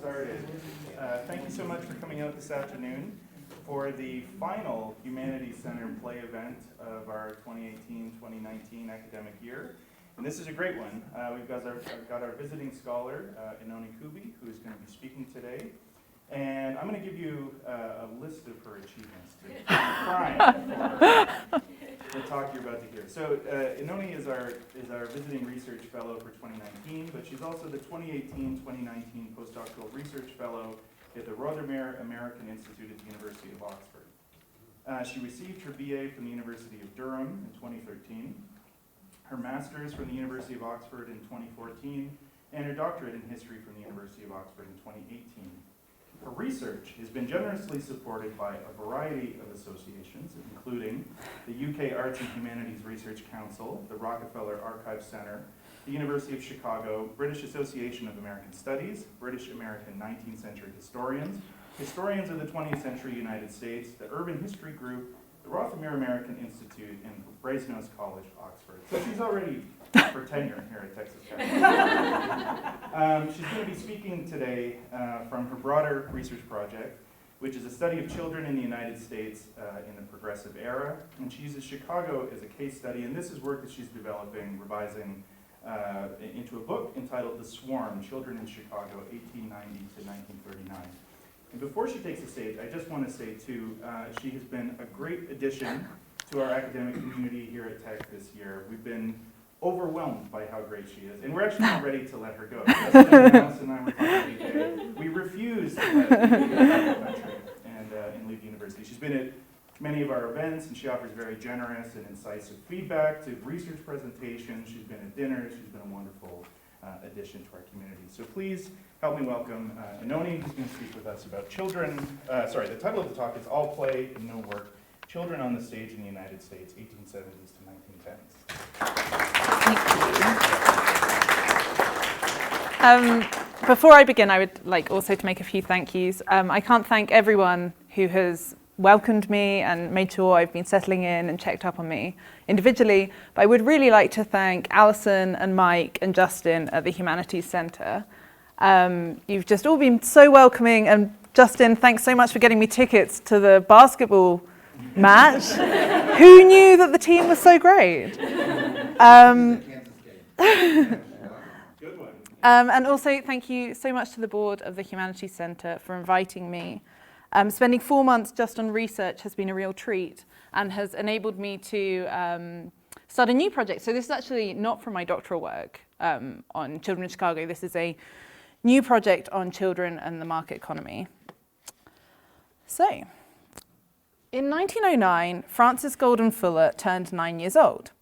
started. Thank you so much for coming out this afternoon for the final Humanities Center play event of our 2018-2019 academic year. And this is a great one. We've got our visiting scholar, Oenone Kubie, who is going to be speaking today. And I'm going to give you a list of her achievements to prime for the talk you're about to hear. So Oenone is our visiting research fellow for 2019, but she's also the 2018-2019 postdoctoral research fellow at the Rothermere American Institute at the University of Oxford. She received her BA from the University of Durham in 2013, her master's from the University of Oxford in 2014, and her doctorate in history from the University of Oxford in 2018. Her research has been generously supported by a variety of associations, including the UK Arts and Humanities Research Council, the Rockefeller Archive Center, the University of Chicago, British Association of American Studies, British American 19th Century Historians, Historians of the 20th Century United States, the Urban History Group, the Rothermere American Institute, and Brasenose College, Oxford. So she's already for tenure here at Texas Tech. She's going to be speaking today from her broader research project, which is a study of children in the United States in the Progressive Era. And she uses Chicago as a case study, and this is work that she's developing, revising into a book entitled The Swarm, Children in Chicago, 1890 to 1939. And before she takes the stage, I just want to say, too, she has been a great addition to our academic community here at Tech this year. We've been overwhelmed by how great she is, and we're actually not ready to let her go. Alice and I were talking today. We refuse to let her leave the country and leave the university. She's been at many of our events, and she offers very generous and incisive feedback to research presentations. She's been at dinners. She's been a wonderful addition to our community. So please help me welcome Oenone, who's going to speak with us about children. The title of the talk is All Play and No Work, Children on the Stage in the United States, 1870s to 1910s. Before I begin, I would like also to make a few thank yous. I can't thank everyone who has welcomed me and made sure I've been settling in and checked up on me individually, but I would really like to thank Alison and Mike and Justin at the Humanities Center. You've just all been so welcoming, and Justin, thanks so much for getting me tickets to the basketball match. Who knew that the team was so great? And also thank you so much to the board of the Humanities Center for inviting me. Spending 4 months just on research has been a real treat and has enabled me to start a new project. So this is actually not from my doctoral work on children in Chicago. This is a new project on children and the market economy. So, in 1909, Frances Golden Fuller turned 9 years old.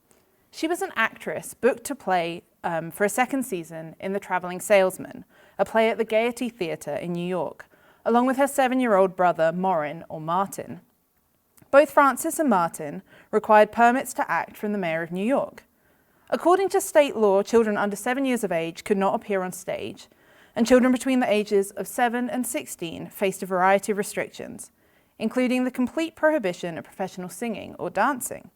She was an actress booked to play for a second season in The Traveling Salesman, a play at the Gaiety Theatre in New York, along with her 7-year-old brother, Morin, or Martin. Both Frances and Martin required permits to act from the mayor of New York. According to state law, children under 7 years of age could not appear on stage, and children between the ages of 7 and 16 faced a variety of restrictions, including the complete prohibition of professional singing or dancing.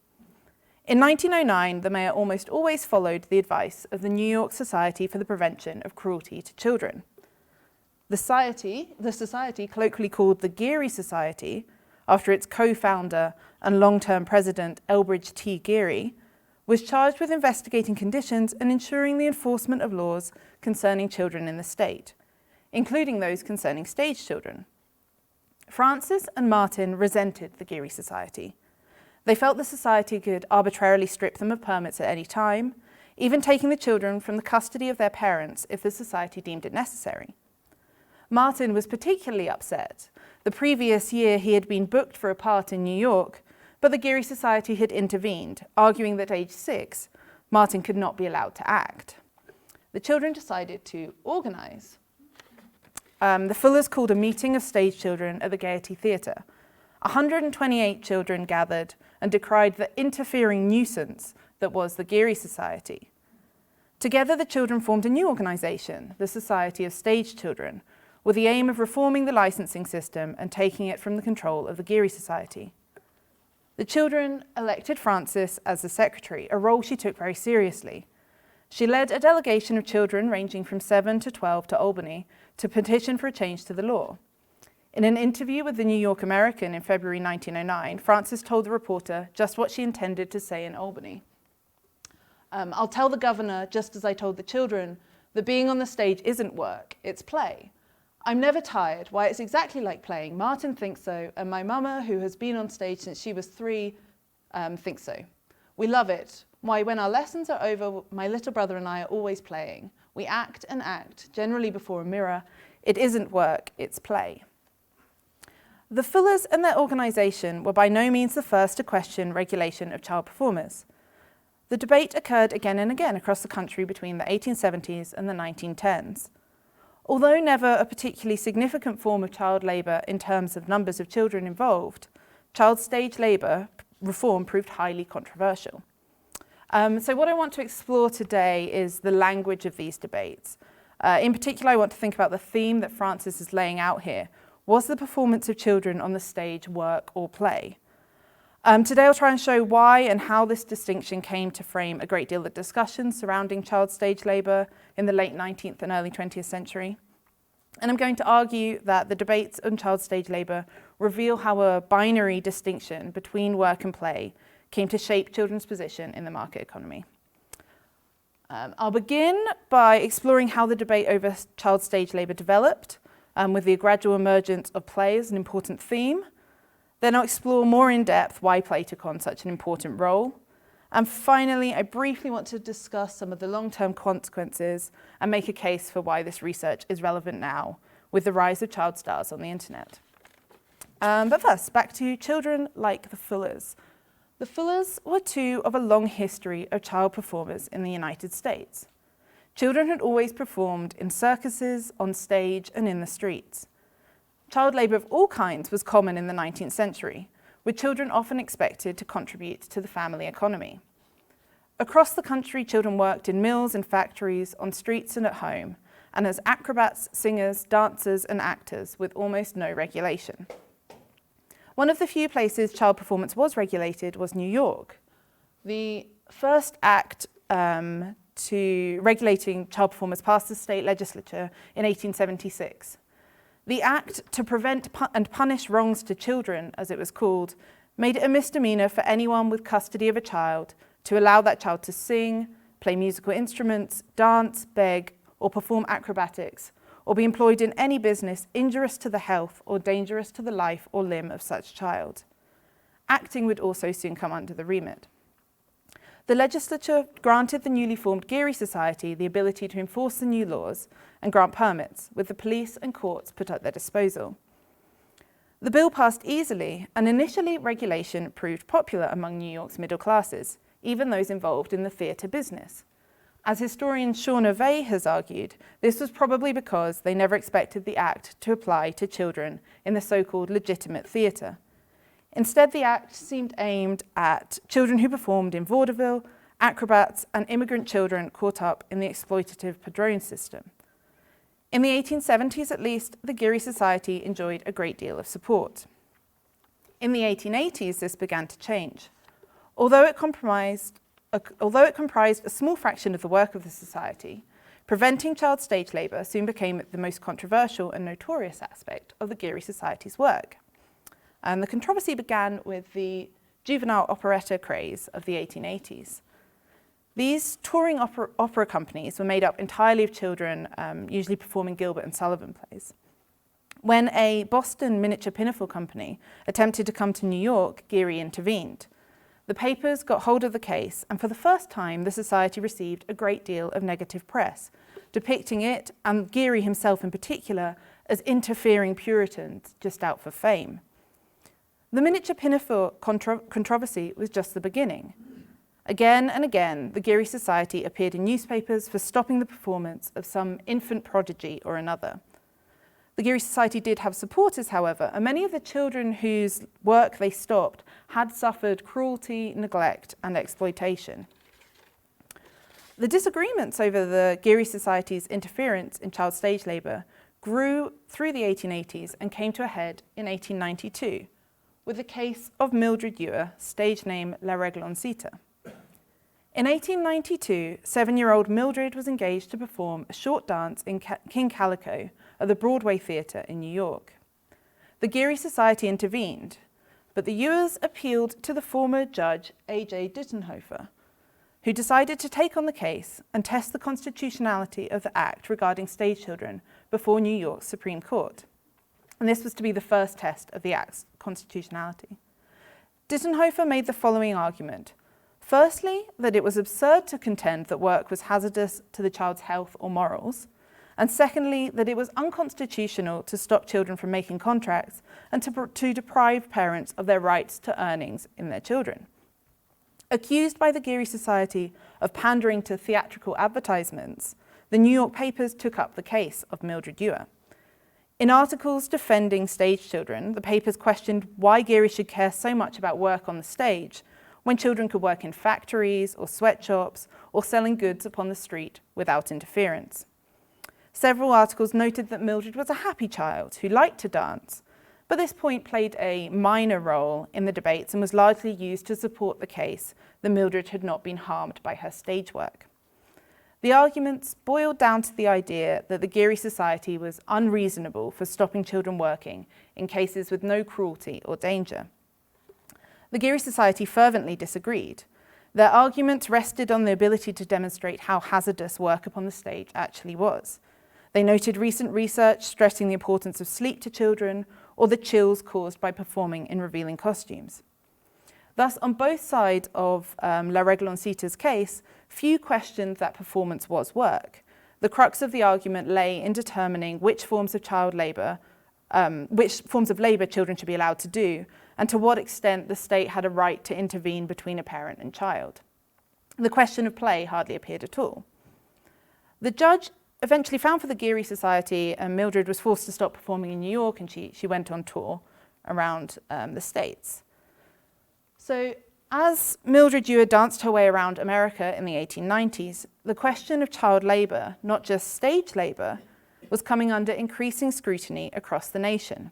In 1909, the mayor almost always followed the advice of the New York Society for the Prevention of Cruelty to Children. The society, colloquially called the Geary Society, after its co-founder and long-term president Elbridge T. Geary, was charged with investigating conditions and ensuring the enforcement of laws concerning children in the state, including those concerning stage children. Frances and Martin resented the Geary Society. They felt the society could arbitrarily strip them of permits at any time, even taking the children from the custody of their parents if the society deemed it necessary. Martin was particularly upset. The previous year he had been booked for a part in New York, but the Geary Society had intervened, arguing that at age 6, Martin could not be allowed to act. The children decided to organize. The Fullers called a meeting of stage children at the Gaiety Theatre. 128 children gathered and decried the interfering nuisance that was the Geary Society. Together, the children formed a new organization, the Society of Stage Children, with the aim of reforming the licensing system and taking it from the control of the Geary Society. The children elected Frances as the secretary, a role she took very seriously. She led a delegation of children ranging from 7 to 12 to Albany to petition for a change to the law. In an interview with the New York American in February 1909, Frances told the reporter just what she intended to say in Albany. I'll tell the governor, just as I told the children, that being on the stage isn't work, it's play. I'm never tired. Why, it's exactly like playing. Martin thinks so, and my mama, who has been on stage since she was 3, thinks so. We love it. Why, when our lessons are over, my little brother and I are always playing. We act and act, generally before a mirror. It isn't work, it's play. The Fullers and their organisation were by no means the first to question regulation of child performers. The debate occurred again and again across the country between the 1870s and the 1910s. Although never a particularly significant form of child labour in terms of numbers of children involved, child stage labour reform proved highly controversial. So what I want to explore today is the language of these debates. In particular, I want to think about the theme that Frances is laying out here. Was the performance of children on the stage work or play? Today I'll try and show why and how this distinction came to frame a great deal of discussion surrounding child stage labour in the late 19th and early 20th century. And I'm going to argue that the debates on child stage labour reveal how a binary distinction between work and play came to shape children's position in the market economy. I'll begin by exploring how the debate over child stage labour developed, with the gradual emergence of play as an important theme. Then I'll explore more in depth why play took on such an important role. And finally, I briefly want to discuss some of the long-term consequences and make a case for why this research is relevant now with the rise of child stars on the internet. But first, back to children like the Fullers. The Fullers were 2 of a long history of child performers in the United States. Children had always performed in circuses, on stage, and in the streets. Child labour of all kinds was common in the 19th century, with children often expected to contribute to the family economy. Across the country, children worked in mills and factories, on streets and at home, and as acrobats, singers, dancers, and actors with almost no regulation. One of the few places child performance was regulated was New York. The first act to regulating child performance passed the state legislature in 1876. The act to prevent and punish wrongs to children, as it was called, made it a misdemeanor for anyone with custody of a child to allow that child to sing, play musical instruments, dance, beg, or perform acrobatics, or be employed in any business injurious to the health or dangerous to the life or limb of such child. Acting would also soon come under the remit. The legislature granted the newly formed Geary Society the ability to enforce the new laws and grant permits, with the police and courts put at their disposal. The bill passed easily, and initially regulation proved popular among New York's middle classes, even those involved in the theatre business. As historian Sean O'Vey has argued, this was probably because they never expected the act to apply to children in the so-called legitimate theatre. Instead, the act seemed aimed at children who performed in vaudeville, acrobats, and immigrant children caught up in the exploitative padrone system. In the 1870s, at least, the Geary Society enjoyed a great deal of support. In the 1880s, this began to change. Although it comprised a small fraction of the work of the society, preventing child stage labour soon became the most controversial and notorious aspect of the Geary Society's work. And the controversy began with the juvenile operetta craze of the 1880s. These touring opera companies were made up entirely of children, usually performing Gilbert and Sullivan plays. When a Boston miniature pinafore company attempted to come to New York, Geary intervened. The papers got hold of the case, and for the first time, the society received a great deal of negative press, depicting it, and Geary himself in particular, as interfering Puritans just out for fame. The miniature pinafore controversy was just the beginning. Again and again, the Geary Society appeared in newspapers for stopping the performance of some infant prodigy or another. The Geary Society did have supporters, however, and many of the children whose work they stopped had suffered cruelty, neglect, and exploitation. The disagreements over the Geary Society's interference in child stage labour grew through the 1880s and came to a head in 1892 with the case of Mildred Ewer, stage name La Regloncita. In 1892, 7-year-old Mildred was engaged to perform a short dance in King Calico at the Broadway Theatre in New York. The Geary Society intervened, but the Ewers appealed to the former judge A.J. Dittenhofer, who decided to take on the case and test the constitutionality of the act regarding stage children before New York's Supreme Court. And this was to be the first test of the act's constitutionality. Dittenhofer made the following argument. Firstly, that it was absurd to contend that work was hazardous to the child's health or morals, and secondly, that it was unconstitutional to stop children from making contracts and to deprive parents of their rights to earnings in their children. Accused by the Geary Society of pandering to theatrical advertisements, the New York papers took up the case of Mildred Ewer. In articles defending stage children, the papers questioned why Geary should care so much about work on the stage when children could work in factories or sweatshops or selling goods upon the street without interference. Several articles noted that Mildred was a happy child who liked to dance, but this point played a minor role in the debates and was largely used to support the case that Mildred had not been harmed by her stage work. The arguments boiled down to the idea that the Geary Society was unreasonable for stopping children working in cases with no cruelty or danger. The Geary Society fervently disagreed. Their argument rested on the ability to demonstrate how hazardous work upon the stage actually was. They noted recent research stressing the importance of sleep to children or the chills caused by performing in revealing costumes. Thus, on both sides of La Réglencite's case, few questioned that performance was work. The crux of the argument lay in determining which forms of labor children should be allowed to do, and to what extent the state had a right to intervene between a parent and child. The question of play hardly appeared at all. The judge eventually found for the Geary Society, and Mildred was forced to stop performing in New York, and she went on tour around the States. So as Mildred Ewer danced her way around America in the 1890s, the question of child labor, not just stage labor, was coming under increasing scrutiny across the nation.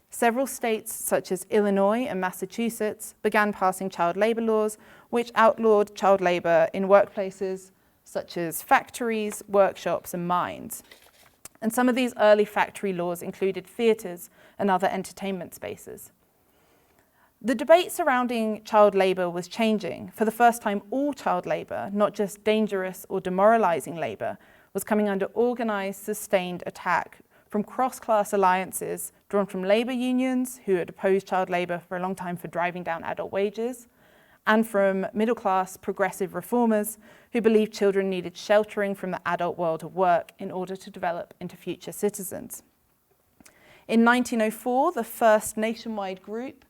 Several states, such as Illinois and Massachusetts, began passing child labor laws, which outlawed child labor in workplaces such as factories, workshops, and mines. And some of these early factory laws included theatres and other entertainment spaces. The debate surrounding child labor was changing. For the first time, all child labor, not just dangerous or demoralizing labor, was coming under organized, sustained attack from cross-class alliances drawn from labor unions who had opposed child labor for a long time for driving down adult wages, and from middle-class progressive reformers who believed children needed sheltering from the adult world of work in order to develop into future citizens. In 1904, the first nationwide group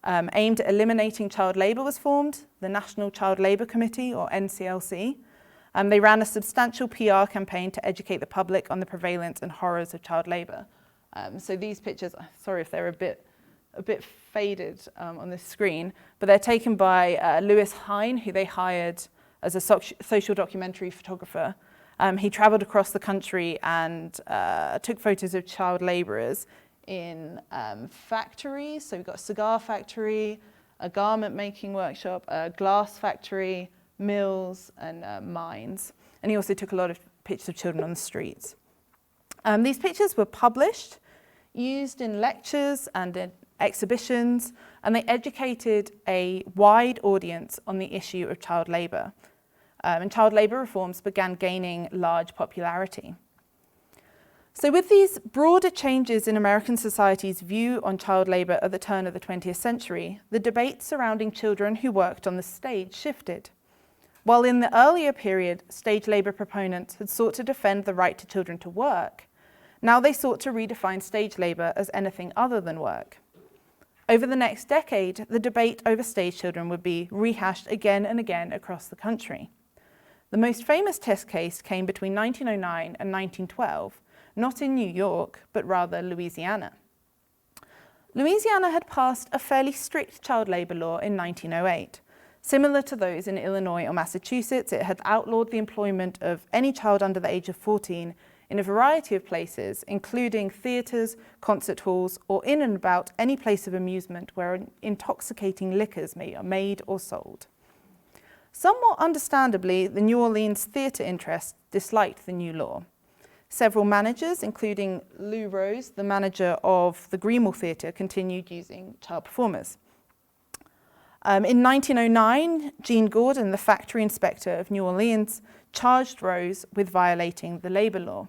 aimed at eliminating child labor was formed, the National Child Labor Committee, or NCLC. They ran a substantial PR campaign to educate the public on the prevalence and horrors of child labor. So these pictures, sorry if they're a bit faded on this screen, but they're taken by Lewis Hine, who they hired as a social documentary photographer. He traveled across the country and took photos of child laborers in factories. So we've got a cigar factory, a garment making workshop, a glass factory, mills, and mines. And he also took a lot of pictures of children on the streets. These pictures were published, used in lectures and in exhibitions, and they educated a wide audience on the issue of child labor. And child labor reforms began gaining large popularity. So with these broader changes in American society's view on child labor at the turn of the 20th century, the debate surrounding children who worked on the stage shifted. While in the earlier period, stage labor proponents had sought to defend the right to children to work, now they sought to redefine stage labor as anything other than work. Over the next decade, the debate over stage children would be rehashed again and again across the country. The most famous test case came between 1909 and 1912, not in New York, but rather Louisiana. Louisiana had passed a fairly strict child labor law in 1908. Similar to those in Illinois or Massachusetts, it had outlawed the employment of any child under the age of 14 in a variety of places, including theatres, concert halls, or in and about any place of amusement where intoxicating liquors may be made or sold. Somewhat understandably, the New Orleans theatre interests disliked the new law. Several managers, including Lou Rose, the manager of the Greenwell Theatre, continued using child performers. In 1909, Jean Gordon, the factory inspector of New Orleans, charged Rose with violating the labour law.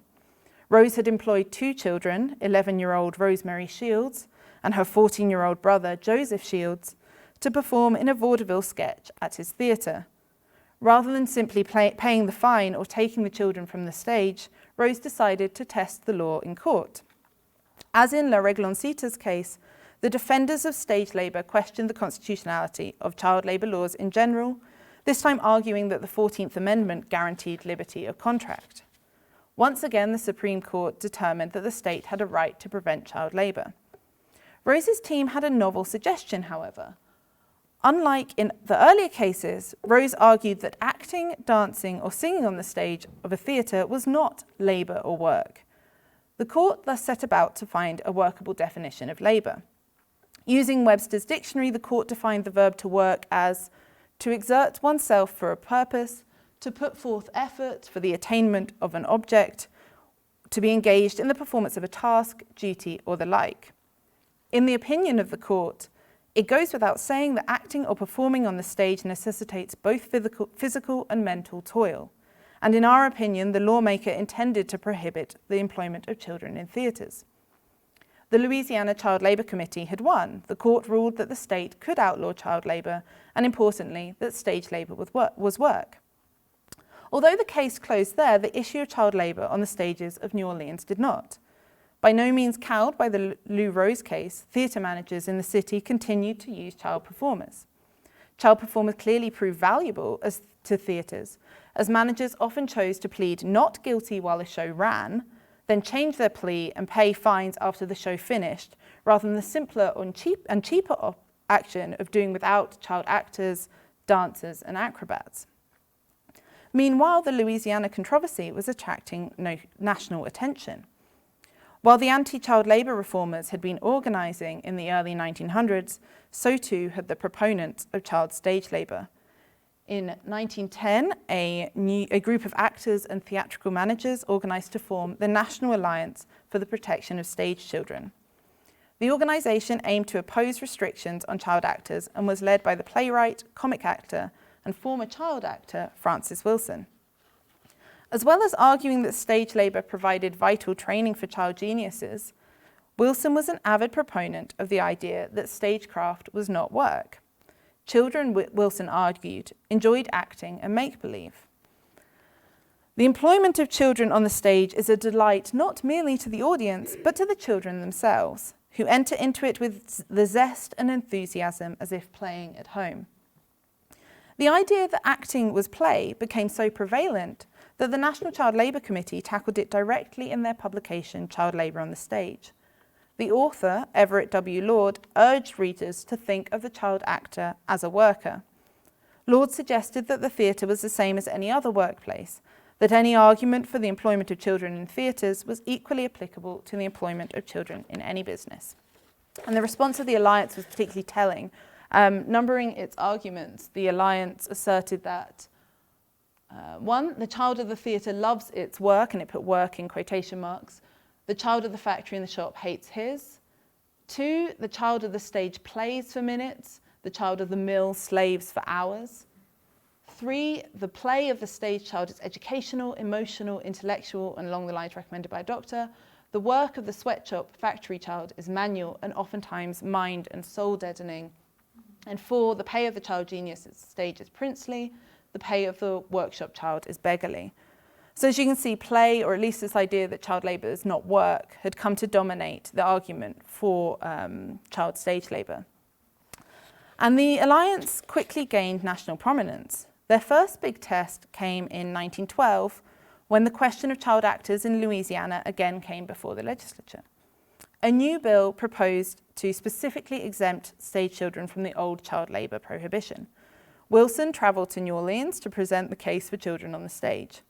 Rose had employed 2 children, 11-year-old Rosemary Shields and her 14-year-old brother, Joseph Shields, to perform in a vaudeville sketch at his theatre. Rather than simply paying the fine or taking the children from the stage, Rose decided to test the law in court. As in La Regloncita's case, the defenders of stage labour questioned the constitutionality of child labour laws in general, this time arguing that the 14th Amendment guaranteed liberty of contract. Once again, the Supreme Court determined that the state had a right to prevent child labour. Rose's team had a novel suggestion, however. Unlike in the earlier cases, Rose argued that acting, dancing, or singing on the stage of a theatre was not labour or work. The court thus set about to find a workable definition of labour. Using Webster's dictionary, the court defined the verb to work as to exert oneself for a purpose, to put forth effort for the attainment of an object, to be engaged in the performance of a task, duty, or the like. In the opinion of the court, it goes without saying that acting or performing on the stage necessitates both physical and mental toil. And in our opinion, the lawmaker intended to prohibit the employment of children in theatres. The Louisiana Child Labour Committee had won. The court ruled that the state could outlaw child labour, and importantly, that stage labour was work. Although the case closed there, the issue of child labour on the stages of New Orleans did not. By no means cowed by the Lou Rose case, theatre managers in the city continued to use child performers. Child performers clearly proved valuable to theatres, as managers often chose to plead not guilty while the show ran, then change their plea and pay fines after the show finished, rather than the simpler and cheaper action of doing without child actors, dancers, and acrobats. Meanwhile, the Louisiana controversy was attracting national attention. While the anti-child labour reformers had been organising in the early 1900s, so too had the proponents of child stage labour. In 1910, a group of actors and theatrical managers organised to form the National Alliance for the Protection of Stage Children. The organisation aimed to oppose restrictions on child actors and was led by the playwright, comic actor, and former child actor Francis Wilson. As well as arguing that stage labour provided vital training for child geniuses, Wilson was an avid proponent of the idea that stagecraft was not work. Children, Wilson argued, enjoyed acting and make-believe. The employment of children on the stage is a delight not merely to the audience, but to the children themselves, who enter into it with the zest and enthusiasm as if playing at home. The idea that acting was play became so prevalent that the National Child Labour Committee tackled it directly in their publication, Child Labour on the Stage. The author, Everett W. Lord, urged readers to think of the child actor as a worker. Lord suggested that the theatre was the same as any other workplace, that any argument for the employment of children in theatres was equally applicable to the employment of children in any business. And the response of the Alliance was particularly telling. Numbering its arguments, the Alliance asserted that 1, the child of the theatre loves its work, and it put work in quotation marks. The child of the factory and the shop hates his. 2, the child of the stage plays for minutes. The child of the mill slaves for hours. 3, the play of the stage child is educational, emotional, intellectual, and along the lines recommended by a doctor. The work of the sweatshop factory child is manual and oftentimes mind and soul deadening. And 4, the pay of the child genius at the stage is princely. The pay of the workshop child is beggarly. So as you can see, play, or at least this idea that child labour is not work, had come to dominate the argument for child stage labour. And the Alliance quickly gained national prominence. Their first big test came in 1912, when the question of child actors in Louisiana again came before the legislature. A new bill proposed to specifically exempt stage children from the old child labour prohibition. Wilson travelled to New Orleans to present the case for children on the stage.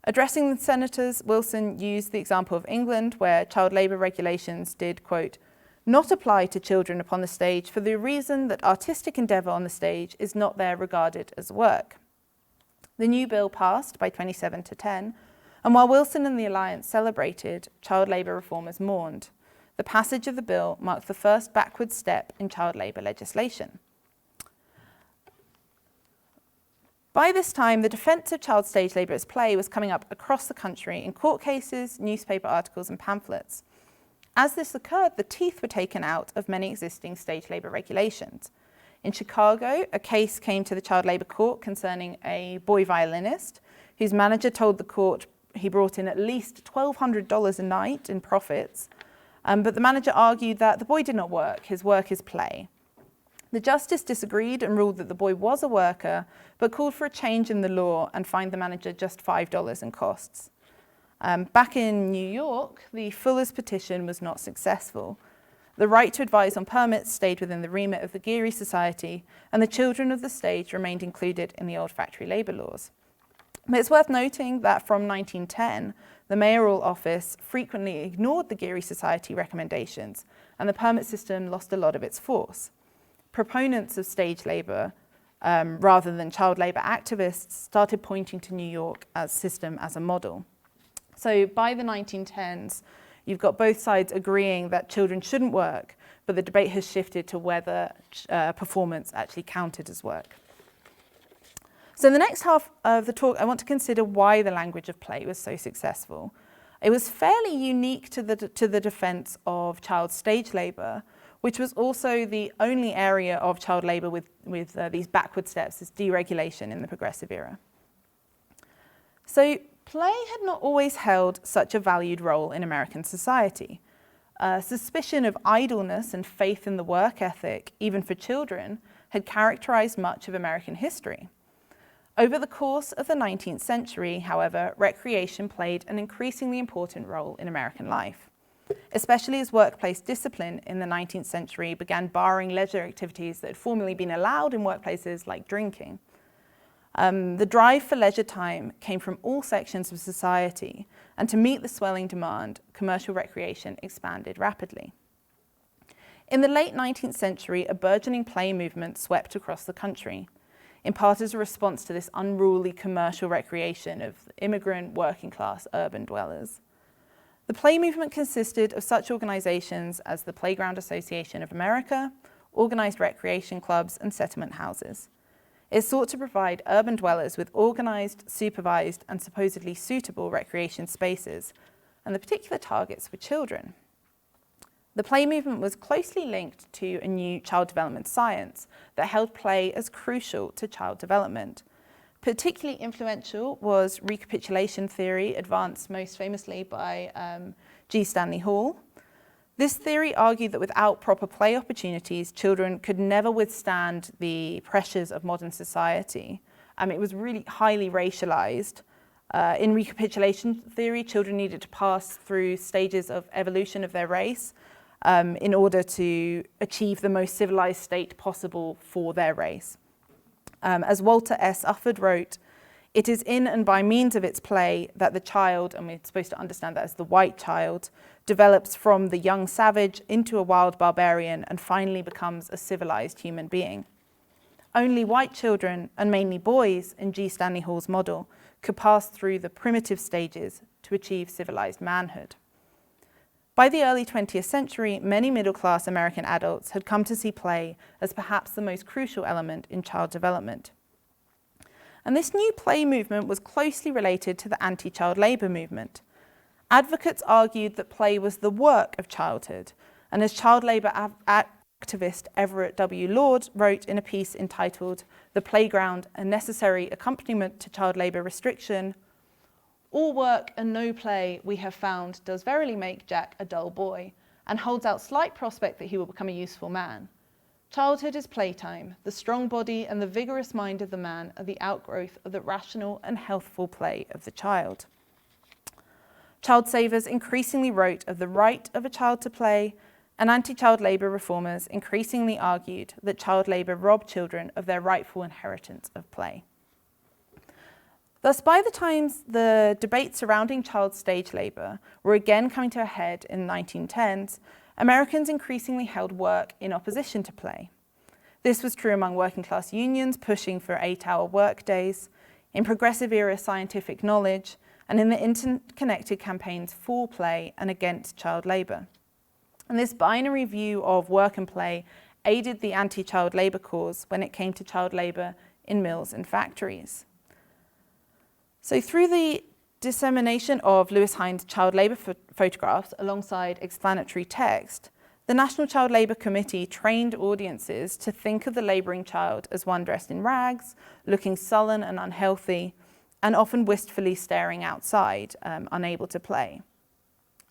Addressing the senators, Wilson used the example of England, where child labour regulations did, quote, not apply to children upon the stage for the reason that artistic endeavour on the stage is not there regarded as work. The new bill passed by 27-10, and while Wilson and the Alliance celebrated, child labour reformers mourned. The passage of the bill marked the first backward step in child labour legislation. By this time, the defence of child stage labour as play was coming up across the country in court cases, newspaper articles and pamphlets. As this occurred, the teeth were taken out of many existing stage labour regulations. In Chicago, a case came to the child labour court concerning a boy violinist whose manager told the court he brought in at least $1,200 a night in profits, but the manager argued that the boy did not work, his work is play. The justice disagreed and ruled that the boy was a worker, but called for a change in the law and fined the manager just $5 in costs. Back in New York, the Fuller's petition was not successful. The right to advise on permits stayed within the remit of the Geary Society, and the children of the stage remained included in the old factory labour laws. But it's worth noting that from 1910, the mayoral office frequently ignored the Geary Society recommendations, and the permit system lost a lot of its force. Proponents of stage labour, rather than child labour activists, started pointing to New York as system as a model. So by the 1910s, you've got both sides agreeing that children shouldn't work, but the debate has shifted to whether performance actually counted as work. So in the next half of the talk, I want to consider why the language of play was so successful. It was fairly unique to the defence of child stage labour, which was also the only area of child labour with these backward steps, this deregulation in the progressive era. So play had not always held such a valued role in American society. Suspicion of idleness and faith in the work ethic, even for children, had characterised much of American history. Over the course of the 19th century, however, recreation played an increasingly important role in American life, especially as workplace discipline in the 19th century began barring leisure activities that had formerly been allowed in workplaces like drinking. The drive for leisure time came from all sections of society, and to meet the swelling demand, commercial recreation expanded rapidly. In the late 19th century, a burgeoning play movement swept across the country, in part as a response to this unruly commercial recreation of immigrant, working-class, urban dwellers. The play movement consisted of such organisations as the Playground Association of America, organised recreation clubs, and settlement houses. It sought to provide urban dwellers with organised, supervised, and supposedly suitable recreation spaces, and the particular targets were children. The play movement was closely linked to a new child development science that held play as crucial to child development. Particularly influential was recapitulation theory, advanced most famously by G. Stanley Hall. This theory argued that without proper play opportunities, children could never withstand the pressures of modern society. It was really highly racialized. In recapitulation theory, children needed to pass through stages of evolution of their race in order to achieve the most civilized state possible for their race. As Walter S. Ufford wrote, "It is in and by means of its play that the child," and we're supposed to understand that as the white child, "develops from the young savage into a wild barbarian and finally becomes a civilized human being." Only white children, and mainly boys in G. Stanley Hall's model, could pass through the primitive stages to achieve civilized manhood. By the early 20th century, many middle-class American adults had come to see play as perhaps the most crucial element in child development. And this new play movement was closely related to the anti-child labour movement. Advocates argued that play was the work of childhood, and as child labour activist Everett W. Lord wrote in a piece entitled "The Playground, a Necessary Accompaniment to Child Labour Restriction," "All work and no play, we have found, does verily make Jack a dull boy, and holds out slight prospect that he will become a useful man. Childhood is playtime. The strong body and the vigorous mind of the man are the outgrowth of the rational and healthful play of the child." Child savers increasingly wrote of the right of a child to play, and anti-child labour reformers increasingly argued that child labour robbed children of their rightful inheritance of play. Thus, by the time the debates surrounding child stage labour were again coming to a head in the 1910s, Americans increasingly held work in opposition to play. This was true among working class unions pushing for 8-hour workdays, in progressive era scientific knowledge, and in the interconnected campaigns for play and against child labour. And this binary view of work and play aided the anti-child labour cause when it came to child labour in mills and factories. So through the dissemination of Lewis Hind's child labour photographs alongside explanatory text, the National Child Labour Committee trained audiences to think of the labouring child as one dressed in rags, looking sullen and unhealthy, and often wistfully staring outside, unable to play.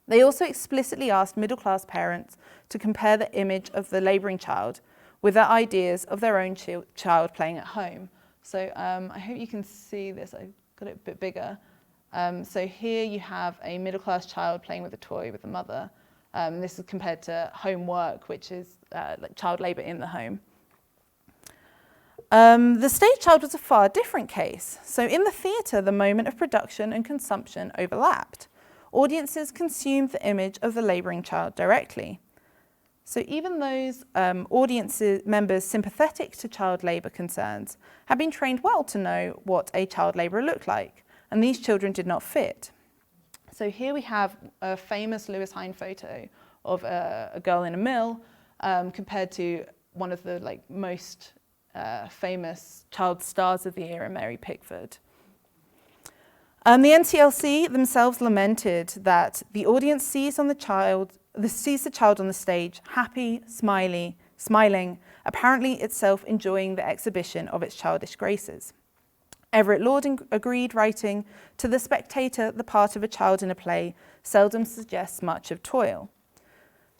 They also explicitly asked middle-class parents to compare the image of the labouring child with their ideas of their own child playing at home. So I hope you can see this. I've got it a bit bigger. So here you have a middle-class child playing with a toy with the mother. This is compared to home work, which is like child labour in the home. The stage child was a far different case. So in the theatre, the moment of production and consumption overlapped. Audiences consumed the image of the labouring child directly. So even those audience members sympathetic to child labour concerns had been trained well to know what a child labourer looked like, and these children did not fit. So here we have a famous Lewis Hind photo of a girl in a mill compared to one of the most famous child stars of the era, Mary Pickford. The NCLC themselves lamented that the audience sees the child on the stage happy, smiling, apparently itself enjoying the exhibition of its childish graces. Everett Lord agreed, writing, "To the spectator, the part of a child in a play seldom suggests much of toil.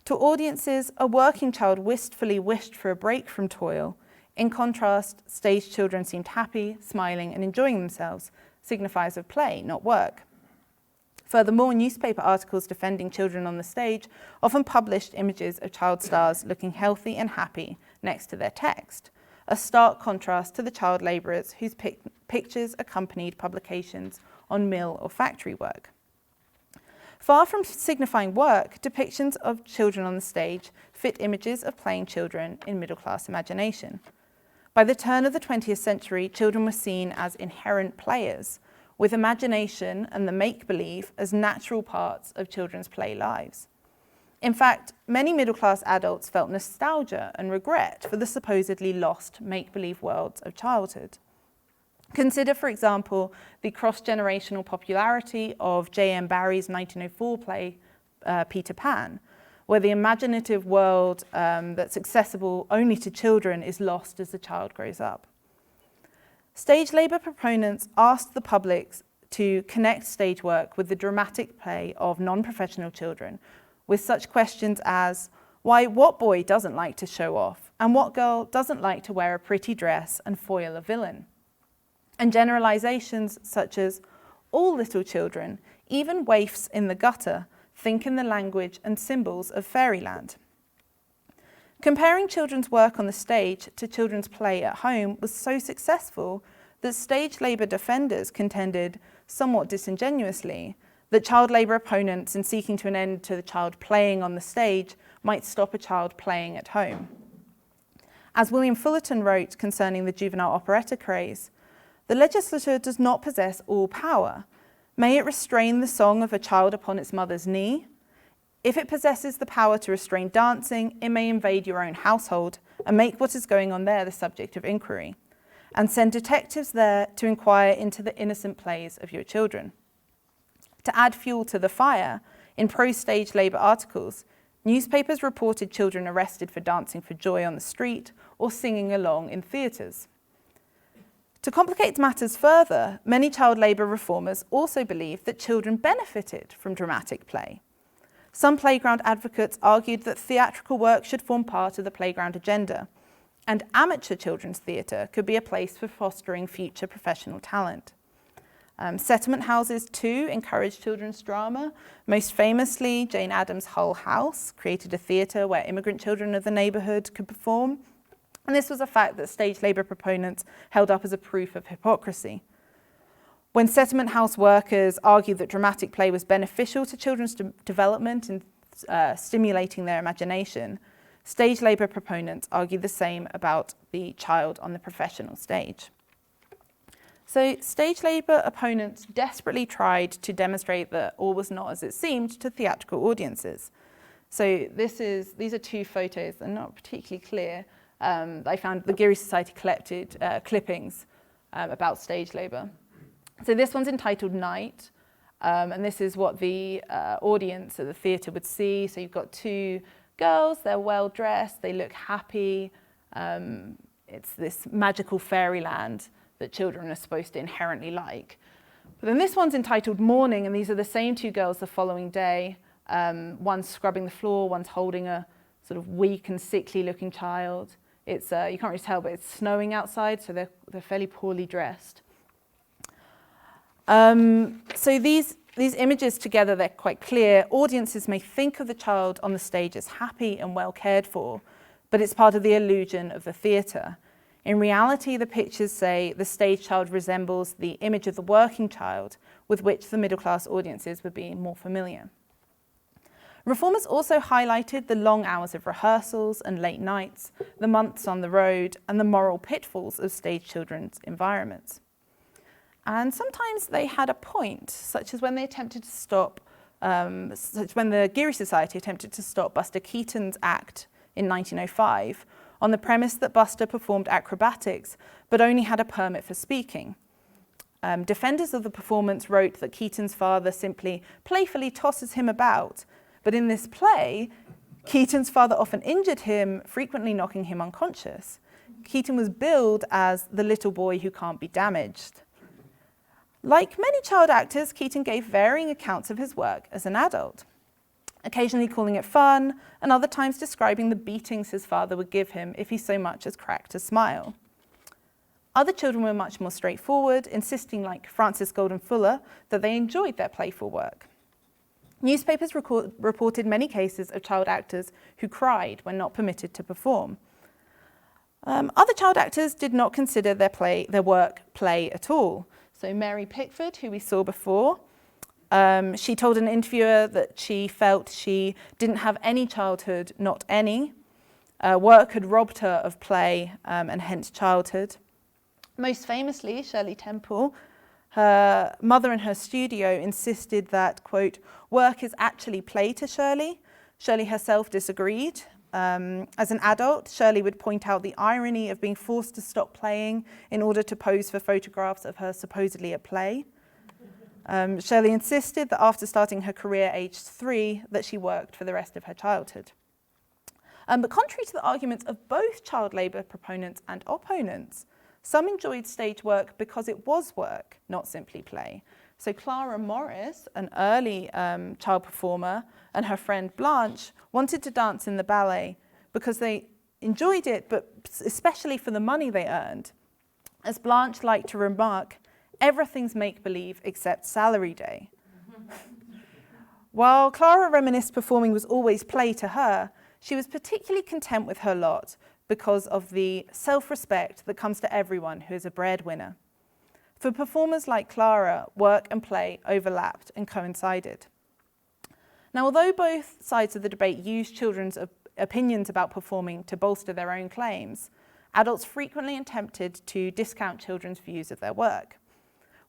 To audiences, a working child wistfully wished for a break from toil. In contrast, stage children seemed happy, smiling, and enjoying themselves, signifiers of play, not work." Furthermore, newspaper articles defending children on the stage often published images of child stars looking healthy and happy next to their text, a stark contrast to the child labourers whose pictures accompanied publications on mill or factory work. Far from signifying work, depictions of children on the stage fit images of playing children in middle-class imagination. By the turn of the 20th century, children were seen as inherent players, with imagination and the make-believe as natural parts of children's play lives. In fact, many middle-class adults felt nostalgia and regret for the supposedly lost make-believe worlds of childhood. Consider, for example, the cross-generational popularity of J.M. Barrie's 1904 play, Peter Pan, where the imaginative world that's accessible only to children is lost as the child grows up. Stage labour proponents asked the public to connect stage work with the dramatic play of non-professional children, with such questions as, why, what boy doesn't like to show off, and what girl doesn't like to wear a pretty dress and foil a villain? And generalisations such as, all little children, even waifs in the gutter, think in the language and symbols of fairyland. Comparing children's work on the stage to children's play at home was so successful that stage labour defenders contended, somewhat disingenuously, that child labour opponents, in seeking to an end to the child playing on the stage, might stop a child playing at home. As William Fullerton wrote concerning the juvenile operetta craze, "The legislature does not possess all power. May it restrain the song of a child upon its mother's knee? If it possesses the power to restrain dancing, it may invade your own household and make what is going on there the subject of inquiry, and send detectives there to inquire into the innocent plays of your children." To add fuel to the fire, in pro-stage labour articles, newspapers reported children arrested for dancing for joy on the street or singing along in theatres. To complicate matters further, many child labour reformers also believed that children benefited from dramatic play. Some playground advocates argued that theatrical work should form part of the playground agenda, and amateur children's theatre could be a place for fostering future professional talent. Settlement houses too encouraged children's drama. Most famously, Jane Addams' Hull House created a theatre where immigrant children of the neighbourhood could perform. And this was a fact that stage labour proponents held up as a proof of hypocrisy. When settlement house workers argued that dramatic play was beneficial to children's development in stimulating their imagination, stage labour proponents argue the same about the child on the professional stage. So stage labour opponents desperately tried to demonstrate that all was not as it seemed to theatrical audiences. So these are two photos, they're not particularly clear. I found the Geary Society collected clippings about stage labour. So this one's entitled Night, and this is what the audience at the theatre would see. So you've got two girls, they're well dressed, they look happy. It's this magical fairyland that children are supposed to inherently like. But then this one's entitled Morning, and these are the same two girls the following day. One's scrubbing the floor, one's holding a sort of weak and sickly looking child. It's you can't really tell, but it's snowing outside, so they're fairly poorly dressed. So these images together, they're quite clear. Audiences may think of the child on the stage as happy and well cared for, but it's part of the illusion of the theatre. In reality, the pictures say the stage child resembles the image of the working child with which the middle-class audiences would be more familiar. Reformers also highlighted the long hours of rehearsals and late nights, the months on the road, and the moral pitfalls of stage children's environments. And sometimes they had a point, such as when they attempted to stop, when the Geary Society attempted to stop Buster Keaton's act in 1905, on the premise that Buster performed acrobatics, but only had a permit for speaking. Defenders of the performance wrote that Keaton's father simply playfully tosses him about, but in this play, Keaton's father often injured him, frequently knocking him unconscious. Keaton was billed as the little boy who can't be damaged. Like many child actors, Keaton gave varying accounts of his work as an adult, occasionally calling it fun, and other times describing the beatings his father would give him if he so much as cracked a smile. Other children were much more straightforward, insisting, like Francis Golden Fuller, that they enjoyed their playful work. Newspapers reported many cases of child actors who cried when not permitted to perform. Other child actors did not consider their work play at all. So Mary Pickford, who we saw before, she told an interviewer that she felt she didn't have any childhood, not any. Work had robbed her of play and hence childhood. Most famously, Shirley Temple, her mother in her studio insisted that, quote, work is actually play to Shirley. Shirley herself disagreed. As an adult, Shirley would point out the irony of being forced to stop playing in order to pose for photographs of her supposedly at play. Shirley insisted that after starting her career aged 3, that she worked for the rest of her childhood. But contrary to the arguments of both child labour proponents and opponents, some enjoyed stage work because it was work, not simply play. So Clara Morris, an early child performer, and her friend Blanche wanted to dance in the ballet because they enjoyed it, but especially for the money they earned. As Blanche liked to remark, everything's make-believe except salary day. While Clara reminisced performing was always play to her, she was particularly content with her lot because of the self-respect that comes to everyone who is a breadwinner. For performers like Clara, work and play overlapped and coincided. Now, although both sides of the debate used children's opinions about performing to bolster their own claims, adults frequently attempted to discount children's views of their work.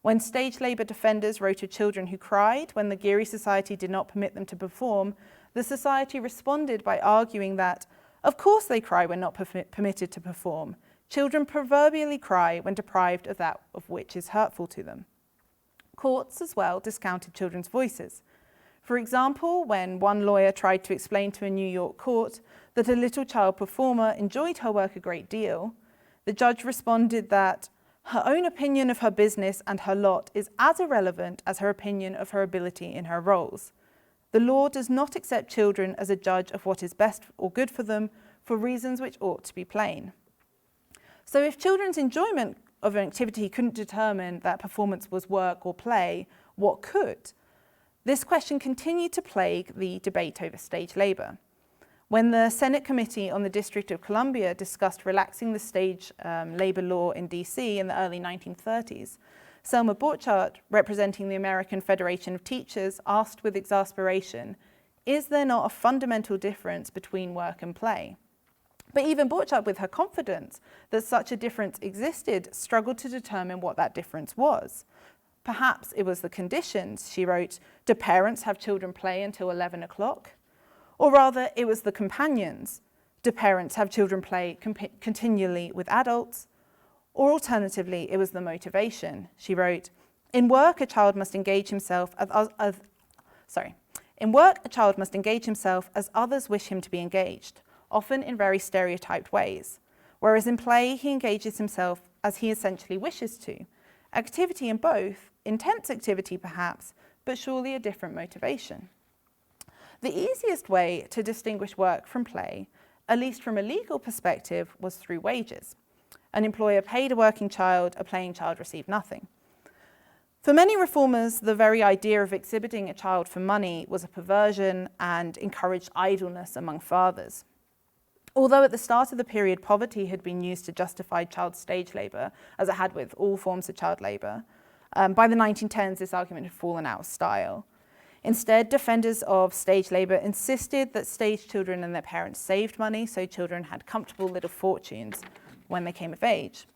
When stage labour defenders wrote of children who cried when the Geary Society did not permit them to perform, the Society responded by arguing that, of course they cry when not permitted to perform. Children proverbially cry when deprived of that of which is hurtful to them. Courts as well discounted children's voices. For example, when one lawyer tried to explain to a New York court that a little child performer enjoyed her work a great deal, the judge responded that her own opinion of her business and her lot is as irrelevant as her opinion of her ability in her roles. The law does not accept children as a judge of what is best or good for them for reasons which ought to be plain. So if children's enjoyment of an activity couldn't determine that performance was work or play, what could? This question continued to plague the debate over stage labour. When the Senate Committee on the District of Columbia discussed relaxing the stage labour law in DC in the early 1930s, Selma Borchardt, representing the American Federation of Teachers, asked with exasperation, is there not a fundamental difference between work and play? But even Borchardt, with her confidence that such a difference existed, struggled to determine what that difference was. Perhaps it was the conditions. She wrote, do parents have children play until 11 o'clock? Or rather, it was the companions. Do parents have children play continually with adults? Or alternatively, it was the motivation. She wrote, in work, a child must engage himself as others wish him to be engaged, often in very stereotyped ways, whereas in play, he engages himself as he essentially wishes to. Activity in both, intense activity perhaps, but surely a different motivation. The easiest way to distinguish work from play, at least from a legal perspective, was through wages. An employer paid a working child, a playing child received nothing. For many reformers, the very idea of exhibiting a child for money was a perversion and encouraged idleness among fathers. Although at the start of the period, poverty had been used to justify child stage labour, as it had with all forms of child labour, by the 1910s, this argument had fallen out of style. Instead, defenders of stage labour insisted that stage children and their parents saved money, so children had comfortable little fortunes when they came of age.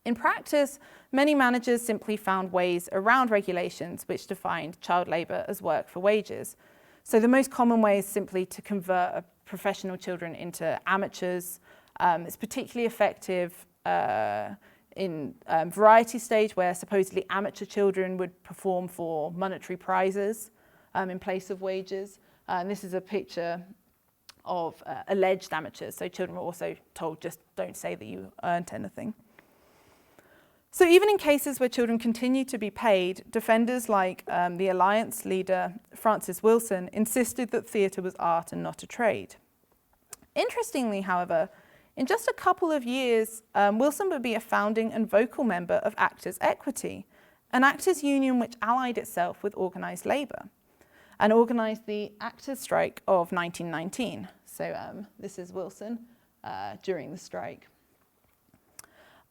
In practice, many managers simply found ways around regulations which defined child labour as work for wages. So the most common way is simply to convert professional children into amateurs. It's particularly effective in variety stage, where supposedly amateur children would perform for monetary prizes in place of wages. And this is a picture of alleged amateurs. So children were also told, just don't say that you earned anything. So even in cases where children continue to be paid, defenders like the Alliance leader, Francis Wilson, insisted that theatre was art and not a trade. Interestingly, however, in just a couple of years, Wilson would be a founding and vocal member of Actors' Equity, an actors' union which allied itself with organised labour and organised the actors' strike of 1919. So this is Wilson during the strike.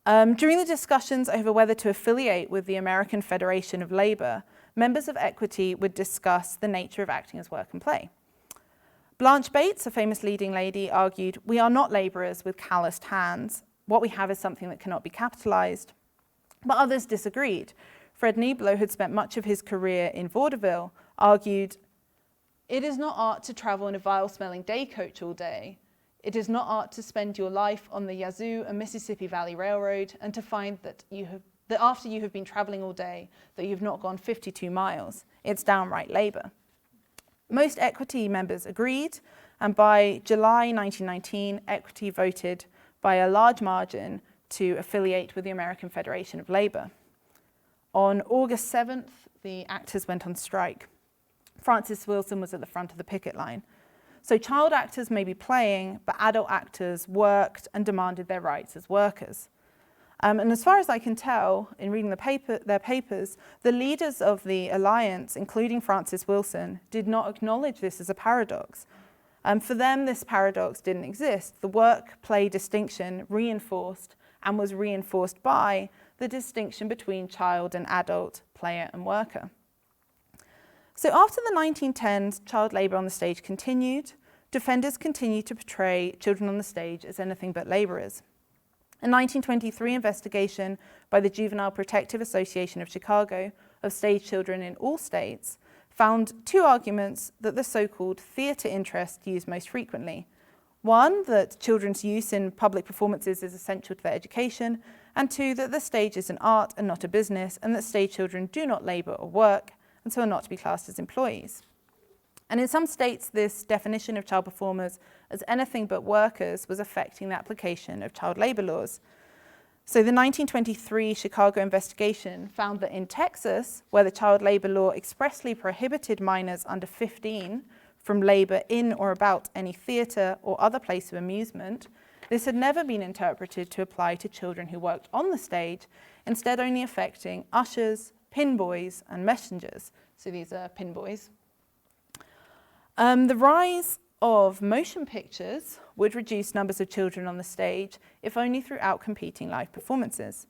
During the discussions over whether to affiliate with the American Federation of Labour, members of Equity would discuss the nature of acting as work and play. Blanche Bates, a famous leading lady, argued, "We are not labourers with calloused hands. What we have is something that cannot be capitalised." But others disagreed. Fred Niblo, who had spent much of his career in vaudeville, argued, "It is not art to travel in a vile-smelling day coach all day. It is not art to spend your life on the Yazoo and Mississippi Valley Railroad and to find that after you have been travelling all day, that you've not gone 52 miles. It's downright labour." Most Equity members agreed, and by July 1919, Equity voted by a large margin to affiliate with the American Federation of Labour. On August 7th, the actors went on strike. Francis Wilson was at the front of the picket line. So child actors may be playing, but adult actors worked and demanded their rights as workers. And as far as I can tell, in reading their papers, the leaders of the Alliance, including Francis Wilson, did not acknowledge this as a paradox. For them, this paradox didn't exist. The work-play distinction reinforced and was reinforced by the distinction between child and adult, player and worker. So after the 1910s, child labour on the stage continued. Defenders continued to portray children on the stage as anything but labourers. A 1923 investigation by the Juvenile Protective Association of Chicago of stage children in all states found two arguments that the so-called theatre interest used most frequently. One, that children's use in public performances is essential to their education, and two, that the stage is an art and not a business, and that stage children do not labour or work, and so are not to be classed as employees. And in some states, this definition of child performers as anything but workers was affecting the application of child labour laws. So the 1923 Chicago investigation found that in Texas, where the child labour law expressly prohibited minors under 15 from labour in or about any theatre or other place of amusement, this had never been interpreted to apply to children who worked on the stage, instead only affecting ushers, pin boys and messengers. So these are pin boys. The rise of motion pictures would reduce numbers of children on the stage, if only through outcompeting live performances.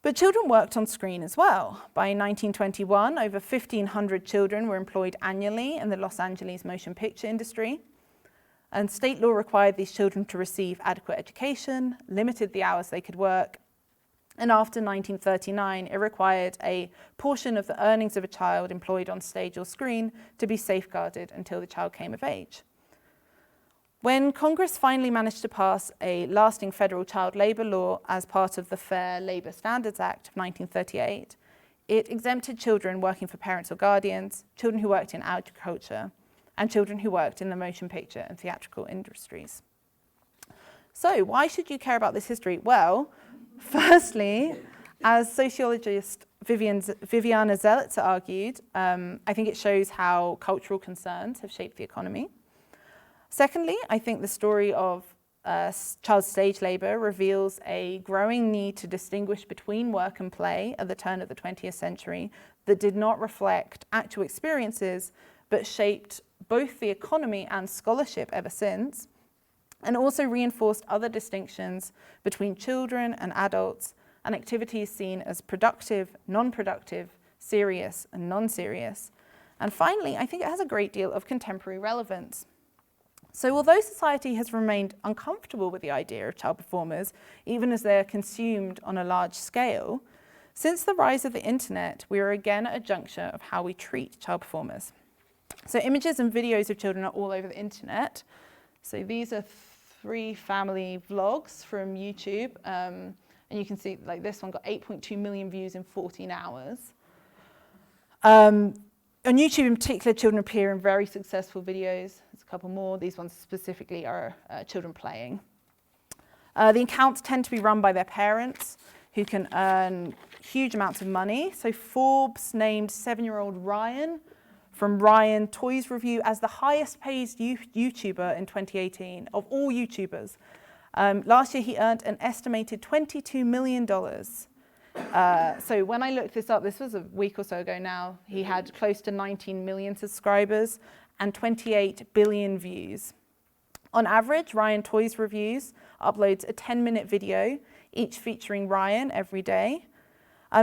But children worked on screen as well. By 1921, over 1,500 children were employed annually in the Los Angeles motion picture industry. And state law required these children to receive adequate education, limited the hours they could work. And after 1939, it required a portion of the earnings of a child employed on stage or screen to be safeguarded until the child came of age. When Congress finally managed to pass a lasting federal child labour law as part of the Fair Labour Standards Act of 1938, it exempted children working for parents or guardians, children who worked in agriculture, and children who worked in the motion picture and theatrical industries. So why should you care about this history? Well, firstly, as sociologist Viviana Zelitzer argued, I think it shows how cultural concerns have shaped the economy. Secondly, I think the story of child stage labour reveals a growing need to distinguish between work and play at the turn of the 20th century that did not reflect actual experiences, but shaped both the economy and scholarship ever since, and also reinforced other distinctions between children and adults and activities seen as productive, non-productive, serious and non-serious. And finally, I think it has a great deal of contemporary relevance. So although society has remained uncomfortable with the idea of child performers, even as they are consumed on a large scale, since the rise of the internet, we are again at a juncture of how we treat child performers. So images and videos of children are all over the internet. So these are 3 family vlogs from YouTube. And you can see like this one got 8.2 million views in 14 hours. On YouTube in particular, children appear in very successful videos. There's a couple more. These ones specifically are children playing. The accounts tend to be run by their parents, who can earn huge amounts of money. So Forbes named 7-year-old Ryan from Ryan Toys Review as the highest paid YouTuber in 2018 of all YouTubers. Last year, he earned an estimated $22 million. So when I looked this up, this was a week or so ago now, he had close to 19 million subscribers and 28 billion views. On average, Ryan Toys Reviews uploads a 10-minute video, each featuring Ryan every day.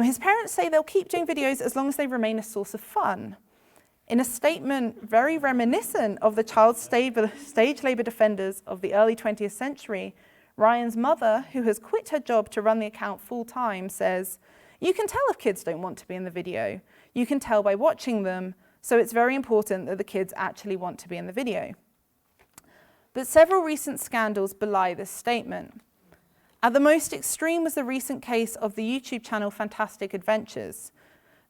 His parents say they'll keep doing videos as long as they remain a source of fun. In a statement very reminiscent of the child stage labour defenders of the early 20th century, Ryan's mother, who has quit her job to run the account full-time, says, "You can tell if kids don't want to be in the video. You can tell by watching them, so it's very important that the kids actually want to be in the video." But several recent scandals belie this statement. At the most extreme was the recent case of the YouTube channel Fantastic Adventures.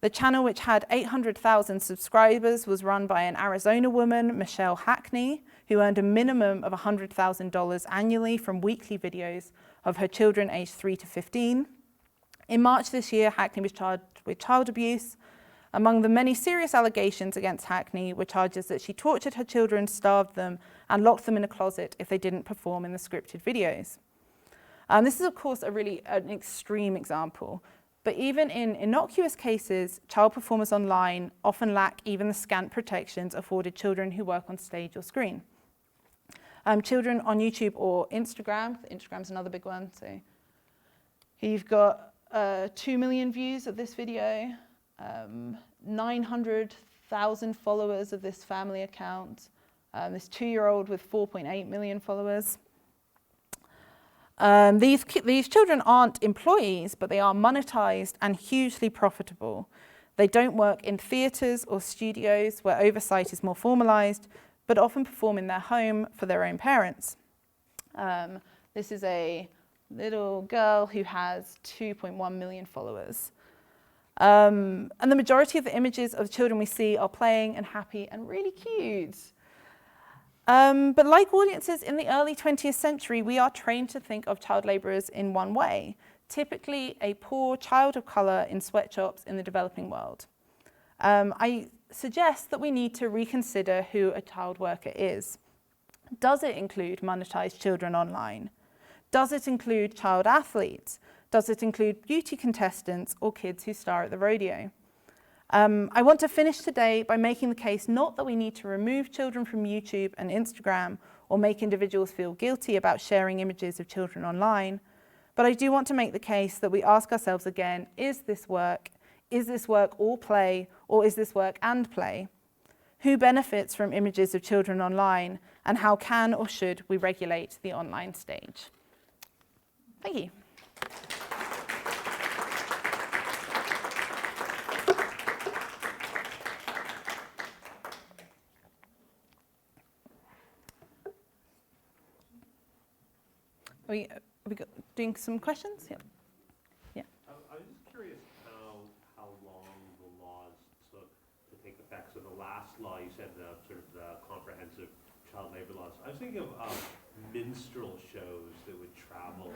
The channel, which had 800,000 subscribers, was run by an Arizona woman, Michelle Hackney, who earned a minimum of $100,000 annually from weekly videos of her children aged 3 to 15. In March this year, Hackney was charged with child abuse. Among the many serious allegations against Hackney were charges that she tortured her children, starved them, and locked them in a closet if they didn't perform in the scripted videos. This is, of course, an extreme example. But even in innocuous cases, child performers online often lack even the scant protections afforded children who work on stage or screen. Children on YouTube or Instagram, Instagram's another big one. So here you've got 2 million views of this video, 900,000 followers of this family account, this 2-year-old with 4.8 million followers. These children aren't employees, but they are monetized and hugely profitable. They don't work in theatres or studios where oversight is more formalized, but often perform in their home for their own parents. This is a little girl who has 2.1 million followers. And the majority of the images of children we see are playing and happy and really cute. But like audiences in the early 20th century, we are trained to think of child labourers in one way, typically a poor child of colour in sweatshops in the developing world. I suggest that we need to reconsider who a child worker is. Does it include monetised children online? Does it include child athletes? Does it include beauty contestants or kids who star at the rodeo? I want to finish today by making the case not that we need to remove children from YouTube and Instagram or make individuals feel guilty about sharing images of children online, But I do want to make the case that we ask ourselves again, is this work all play, or is this work and play? Who benefits from images of children online, and how can or should we regulate the online stage? Thank you. Are we doing some questions? Yeah. I was just curious how long the laws took to take effect. So the last law, you said the sort of the comprehensive child labor laws. I was thinking of minstrel shows that would travel.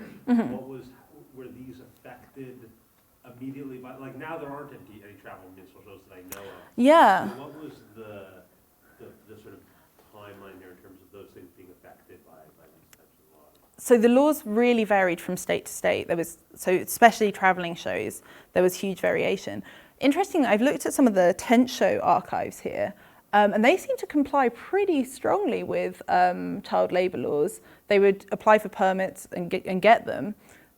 Were these affected immediately by, like now there aren't any travel minstrel shows that I know of. Yeah. So what was the sort of timeline there in terms of those things being affected by these types of laws? So the laws really varied from state to state. So especially travelling shows, there was huge variation. Interestingly, I've looked at some of the tent show archives here, and they seem to comply pretty strongly with child labour laws. They would apply for permits and get them,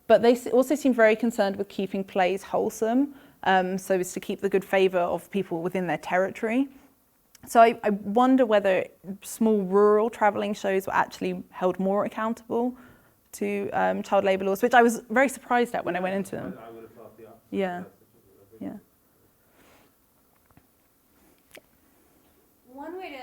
but they also seem very concerned with keeping plays wholesome, so as to keep the good favour of people within their territory. So I wonder whether small rural travelling shows were actually held more accountable to child labour laws, which I was very surprised at when I went into them. I would have thought the opposite. Yeah. Yeah. One way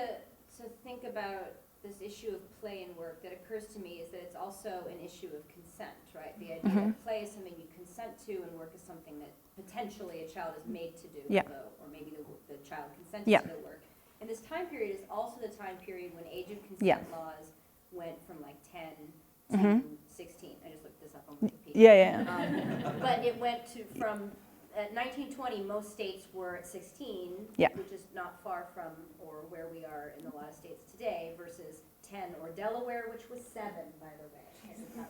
to think about this issue of play and work that occurs to me is that it's also an issue of consent, right? The idea that play is something you consent to and work is something that potentially a child is made to do, Yeah. or maybe the child consented Yeah. to the work. And this time period is also the time period when age of consent Yeah. laws went from like 10 to 16. I just looked this up on Wikipedia. Yeah. But it went from 1920, most states were at 16, Yeah. which is not far from or where we are in a lot of states today, versus 10, or Delaware, which was 7, by the way.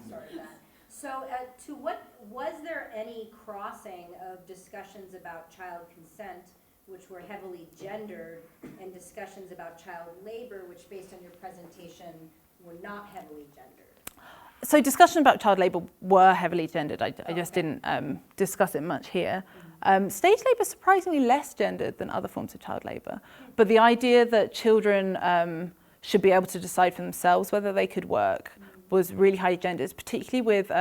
Sorry about that. So was there any crossing of discussions about child consent, which were heavily gendered, and discussions about child labor, which based on your presentation were not heavily gendered? So discussion about child labour were heavily gendered. I just Okay. didn't discuss it much here. Stage labour is surprisingly less gendered than other forms of child labour. But the idea that children should be able to decide for themselves whether they could work was really highly gendered, particularly with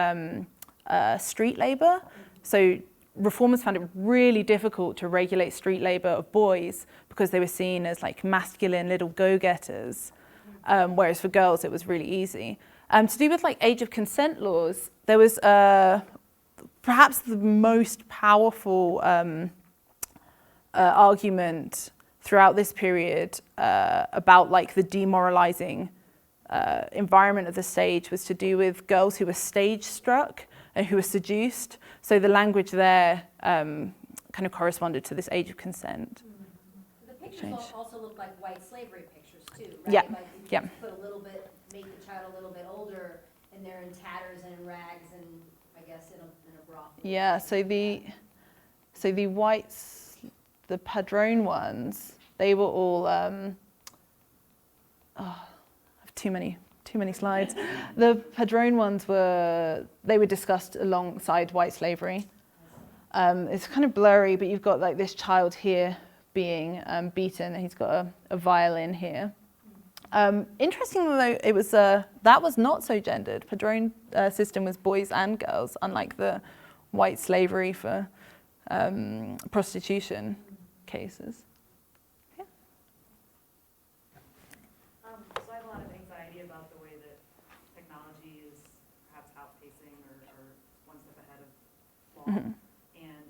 street labour. So reformers found it really difficult to regulate street labour of boys because they were seen as like masculine little go-getters, whereas for girls it was really easy. To do with like age of consent laws, there was perhaps the most powerful argument throughout this period about like the demoralizing environment of the stage was to do with girls who were stage struck and who were seduced. So the language there kind of corresponded to this age of consent. The pictures Change. also look like white slavery pictures too, right? Yeah, Like you yeah. just put a little bit, make the child a little bit older, and they're in tatters and in rags, and I guess in a brothel. Yeah, so the whites, the padrone ones, they were all I have too many slides. The padrone ones were discussed alongside white slavery. It's kind of blurry, but you've got like this child here being beaten, and he's got a violin here. Interestingly though, it was that was not so gendered. Padrone system was boys and girls, unlike the white slavery for prostitution cases. So I have a lot of anxiety about the way that technology is perhaps outpacing or one step ahead of law. Mhm. And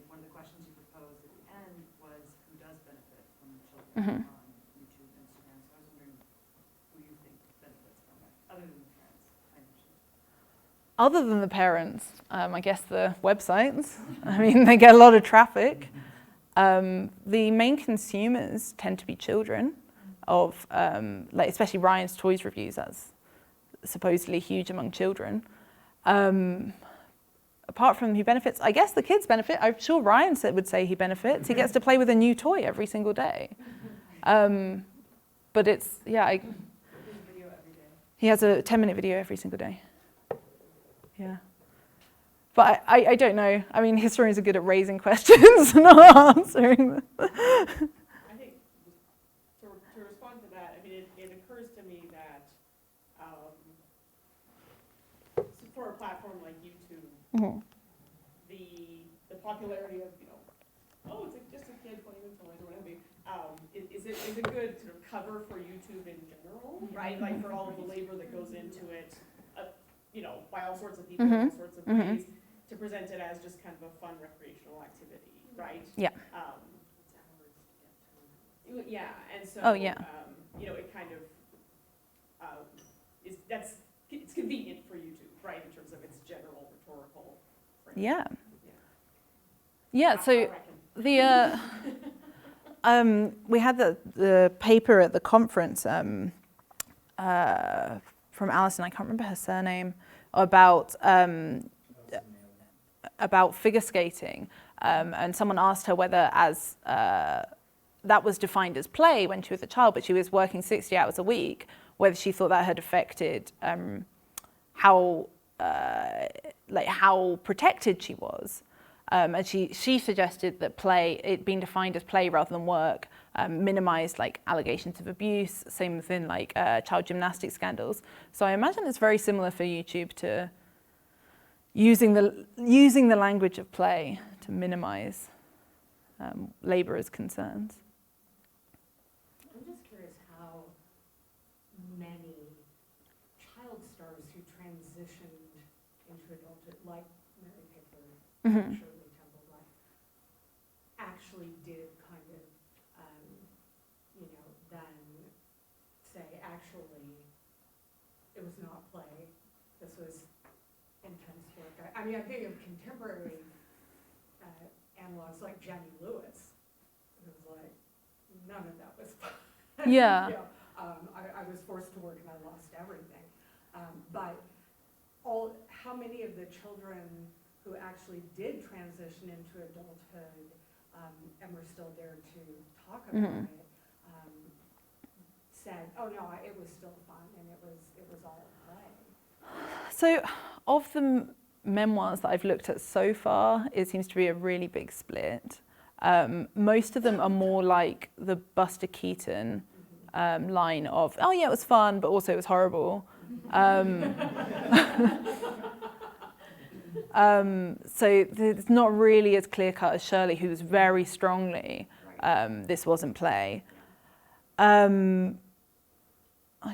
one of the questions you proposed at the end was who does benefit from children Mhm. on YouTube, Instagram. So I was wondering who you think benefits from it, other than the parents, I imagine. Other than the parents, I guess the websites. I mean, they get a lot of traffic. The main consumers tend to be children of, like especially Ryan's Toys reviews, that's supposedly huge among children. Apart from who benefits, I guess the kids benefit. I'm sure Ryan would say he benefits. He gets to play with a new toy every single day. But it's, yeah, There's a video every day. he has a 10-minute video every single day. Yeah. But I don't know. I mean, historians are good at raising questions, not answering them. I think to respond to that, I mean, it occurs to me that so for a platform like YouTube, Mhm. the popularity of, oh, it's just a kid playing with toys or what have you, is a good sort of cover for YouTube in general, right? Like for all of the labor that goes into it, by all sorts of people in all sorts of ways, to present it as just kind of a fun recreational activity, right? Yeah. Yeah, and so, Oh, yeah. it kind of it's convenient for YouTube, right, in terms of its general rhetorical framework. Yeah. Yeah. Yeah, so I reckon. we had the paper at the conference from Alison, I can't remember her surname, about figure skating, and someone asked her whether as that was defined as play when she was a child, but she was working 60 hours a week, whether she thought that had affected how protected she was. And she suggested that play, it being defined as play rather than work, minimized allegations of abuse, same within child gymnastics scandals. So I imagine it's very similar for YouTube to using the language of play to minimize laborers' concerns. I'm just curious how many child stars who transitioned into adulthood, like Mary Pickford, Shirley Temple, actually did kind of, then say, actually, it was not play, this was intense work. I mean, I'm thinking of contemporary analogs like Jenny Lewis, who was like, none of that was fun. Yeah. I was forced to work and I lost everything. But how many of the children who actually did transition into adulthood and were still there to talk about it, said, oh no, it was still fun and it was all play. So of the memoirs that I've looked at so far, it seems to be a really big split. Most of them are more like the Buster Keaton line of, oh yeah, it was fun, but also it was horrible. So it's not really as clear-cut as Shirley, who's very strongly, this wasn't play. I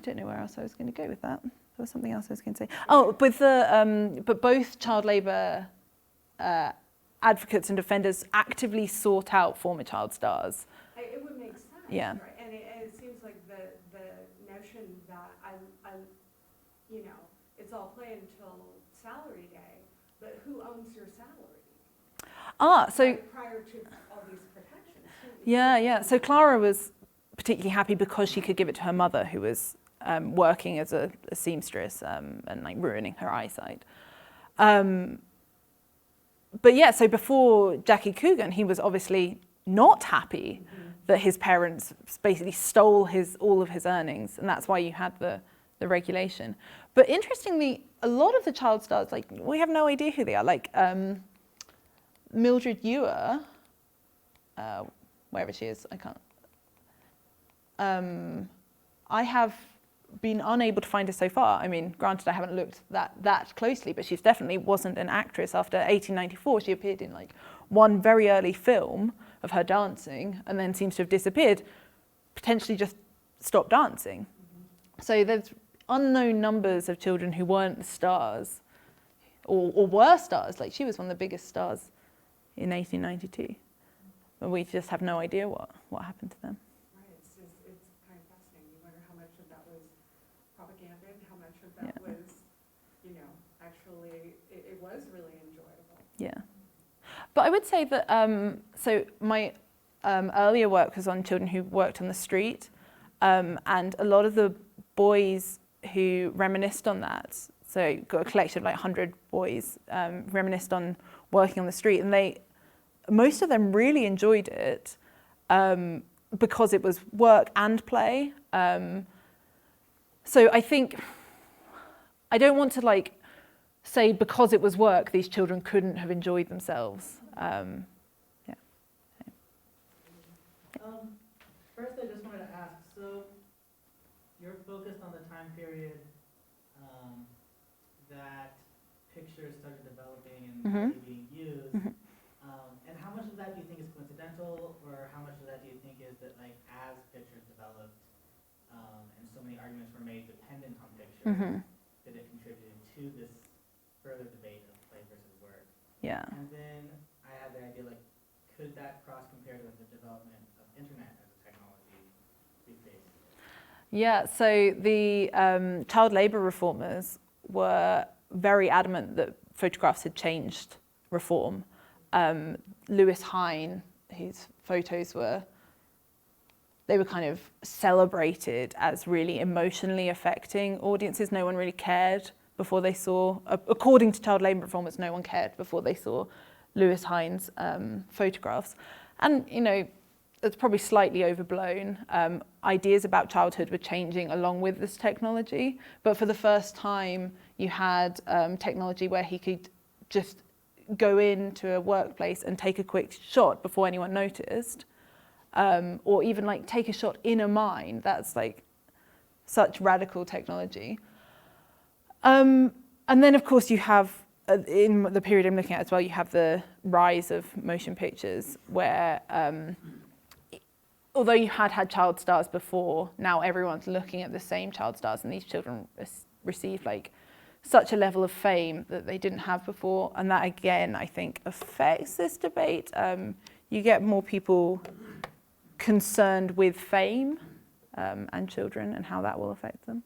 don't know where else I was going to go with that. There was something else I was going to say. Oh, with but both child labour advocates and defenders actively sought out former child stars. It would make sense, Yeah. right? And it seems like the notion that it's all play until salary day, but who owns your salary? So Prior to all these protections. yeah. So Clara was particularly happy because she could give it to her mother, who was working as a seamstress and ruining her eyesight. But yeah, so before Jackie Coogan, he was obviously not happy that his parents basically stole all of his earnings, and that's why you had the regulation. But interestingly, a lot of the child stars, we have no idea who they are. Mildred Ewer, wherever she is, I can't. I have been unable to find her so far. I mean, granted, I haven't looked that closely, but she's definitely wasn't an actress. After 1894, she appeared in one very early film of her dancing, and then seems to have disappeared, potentially just stopped dancing. So there's unknown numbers of children who weren't stars, or were stars. She was one of the biggest stars in 1892, but we just have no idea what happened to them. It's kind of fascinating. You wonder how much of that was propaganda and how much of that was, actually, it was really enjoyable. Yeah. But I would say that, so my earlier work was on children who worked on the street, and a lot of the boys who reminisced on that, so got a collection of 100 boys, reminisced on working on the street, and most of them really enjoyed it, because it was work and play. So I think, I don't want to say because it was work, these children couldn't have enjoyed themselves. First, I just wanted to ask, so you're focused on the time period that pictures started developing and really being used. And how much of that do you think is coincidental, or how much of that do you think is that, like, as pictures developed and so many arguments were made dependent on pictures, that it contributed to this further debate of play versus work? Yeah. And then I had the idea, like, could that cross compare with the development of internet as a technology these days? Yeah, so the child labour reformers were very adamant that photographs had changed reform. Lewis Hine, whose photos were kind of celebrated as really emotionally affecting audiences. No one really cared before they saw, according to child labour reformers, no one cared before they saw Lewis Hine's photographs. And, you know, it's probably slightly overblown. Ideas about childhood were changing along with this technology, but for the first time you had technology where he could just go into a workplace and take a quick shot before anyone noticed, or even like take a shot in a mine. That's like such radical technology. And then of course you have, in the period I'm looking at as well, you have the rise of motion pictures where, although you had child stars before, now everyone's looking at the same child stars, and these children receive like such a level of fame that they didn't have before. And that again, I think, affects this debate. You get more people concerned with fame and children and how that will affect them.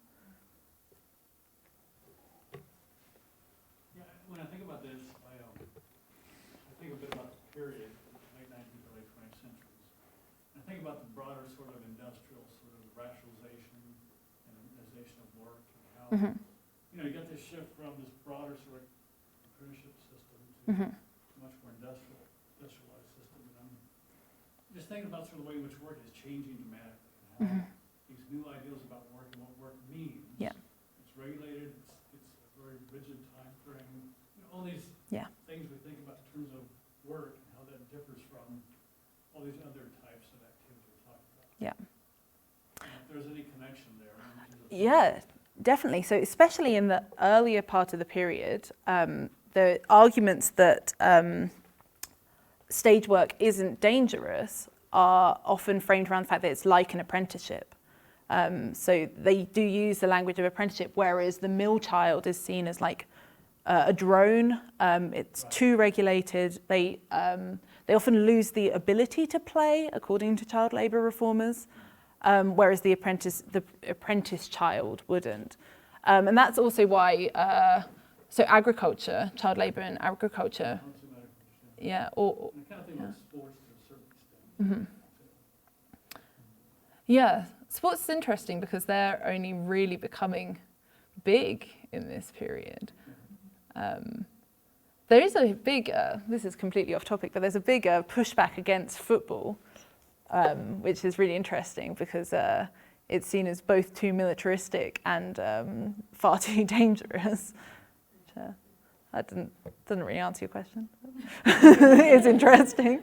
Yeah, when I think about this, I think a bit about the period, late 19th, early 20th centuries. I think about the broader sort of industrial sort of rationalization and organization of work, and how you know, you got this shift from this broader sort of apprenticeship system to a much more industrialized system. And I'm just thinking about sort of the way in which work is changing dramatically, and how these new ideas about work and what work means. Yeah. It's regulated. It's a very rigid time frame. You know, all these things we think about in terms of work and how that differs from all these other types of activity we're talking about. Yeah. And if there's any connection there. Yeah, definitely. So especially in the earlier part of the period, the arguments that stage work isn't dangerous are often framed around the fact that it's like an apprenticeship. So they do use the language of apprenticeship, whereas the mill child is seen as like a drone. It's too regulated. They often lose the ability to play, according to child labour reformers, whereas the apprentice child wouldn't. And that's also why, so agriculture, child labour in agriculture, or I kind of think about sports to a certain extent. Yeah, sports is interesting because they're only really becoming big in this period. There is a big, this is completely off topic, but there's a big pushback against football, which is really interesting because it's seen as both too militaristic and far too dangerous. Which, that doesn't really answer your question. It's interesting.